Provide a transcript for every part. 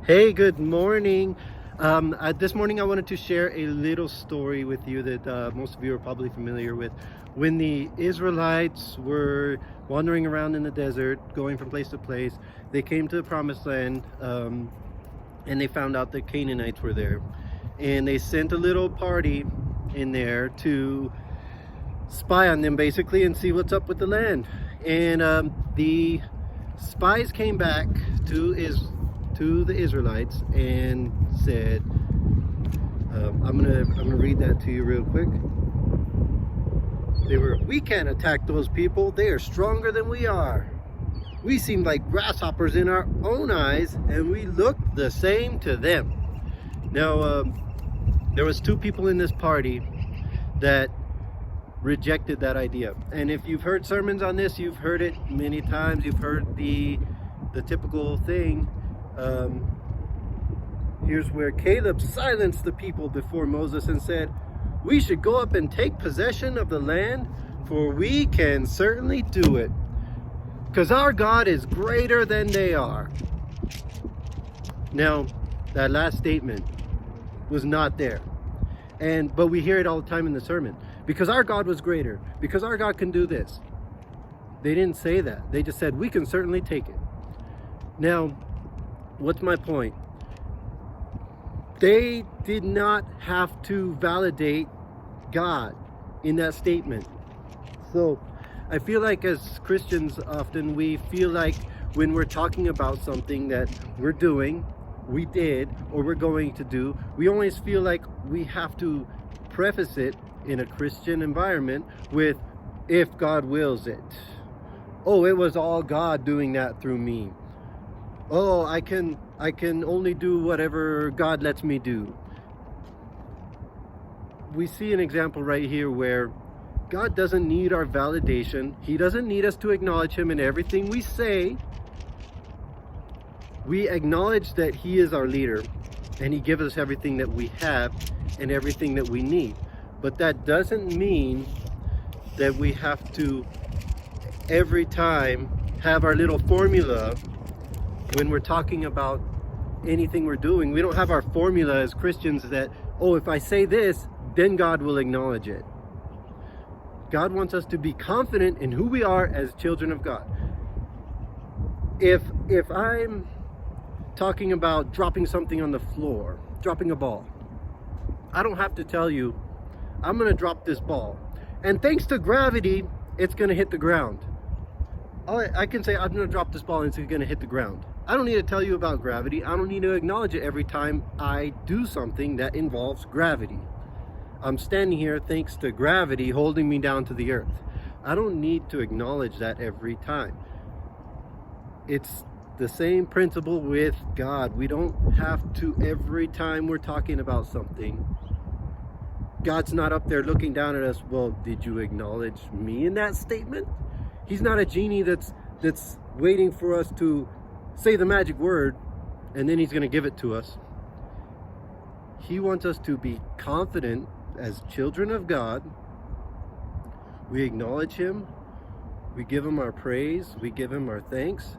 Hey, good morning. This morning I wanted to share a little story with you that most of you are probably familiar with. When the Israelites were wandering around in the desert, going from place to place, they came to the promised land, and they found out the Canaanites were there. And they sent a little party in there to spy on them basically and see what's up with the land. And the spies came back to the Israelites and said, I'm gonna read that to you real quick. We can't attack those people. They are stronger than we are. We seem like grasshoppers in our own eyes, and we look the same to them. Now, there was two people in this party that rejected that idea. And if you've heard sermons on this, you've heard it many times. You've heard the typical thing. Here's where Caleb silenced the people before Moses and said, "We should go up and take possession of the land, for we can certainly do it, because our God is greater than they are." Now, that last statement was not there. But we hear it all the time in the sermon. Because our God was greater. Because our God can do this. They didn't say that. They just said, we can certainly take it. Now, what's my point? They did not have to validate God in that statement. So I feel like as Christians, often we feel like when we're talking about something that we're doing, we did, or we're going to do, we always feel like we have to preface it in a Christian environment with, if God wills it. Oh, it was all God doing that through me. Oh, I can only do whatever God lets me do. We see an example right here where God doesn't need our validation. He doesn't need us to acknowledge Him in everything we say. We acknowledge that He is our leader, and He gives us everything that we have and everything that we need. But that doesn't mean that we have to every time have our little formula when we're talking about anything we're doing. We don't have our formula as Christians that, oh, if I say this, then God will acknowledge it. God wants us to be confident in who we are as children of God. If I'm talking about dropping something on the floor, dropping a ball, I don't have to tell you, I'm going to drop this ball, and thanks to gravity, it's going to hit the ground. I can say I'm going to drop this ball and it's going to hit the ground. I don't need to tell you about gravity. I don't need to acknowledge it every time I do something that involves gravity. I'm standing here thanks to gravity holding me down to the earth. I don't need to acknowledge that every time. It's the same principle with God. We don't have to every time we're talking about something. God's not up there looking down at us, well, did you acknowledge me in that statement? He's not a genie that's waiting for us to say the magic word and then He's going to give it to us. He wants us to be confident as children of God. We acknowledge Him. We give Him our praise. We give Him our thanks.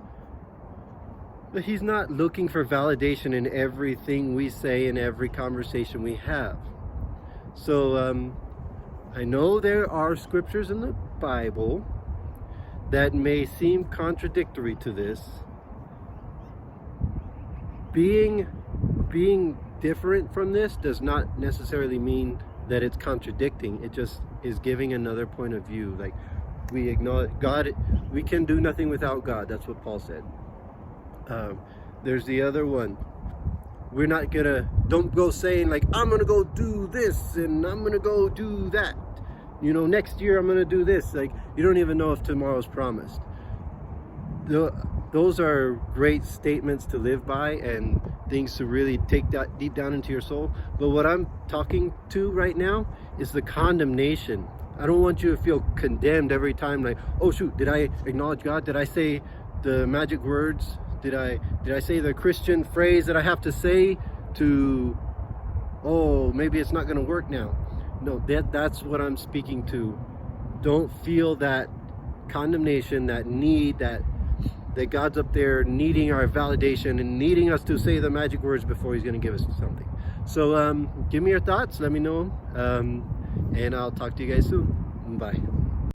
But He's not looking for validation in everything we say, in every conversation we have. So I know there are scriptures in the Bible that may seem contradictory to this. Being different from this does not necessarily mean that it's contradicting. It just is giving another point of view. Like, we acknowledge God, we can do nothing without God. That's what Paul said. There's the other one. We're not gonna, don't go saying like, I'm gonna go do this and I'm gonna go do that. You know, next year I'm gonna do this. Like, you don't even know if tomorrow's promised. Those are great statements to live by and things to really take that deep down into your soul. But what I'm talking to right now is the condemnation. I don't want you to feel condemned every time, like, oh shoot, did I acknowledge God? Did I say the magic words? Did I say the Christian phrase that I have to say to, oh, maybe it's not going to work now? No, that's what I'm speaking to. Don't feel that condemnation, that need, that that God's up there needing our validation and needing us to say the magic words before he's going to give us something. So give me your thoughts, let me know, and I'll talk to you guys soon. Bye.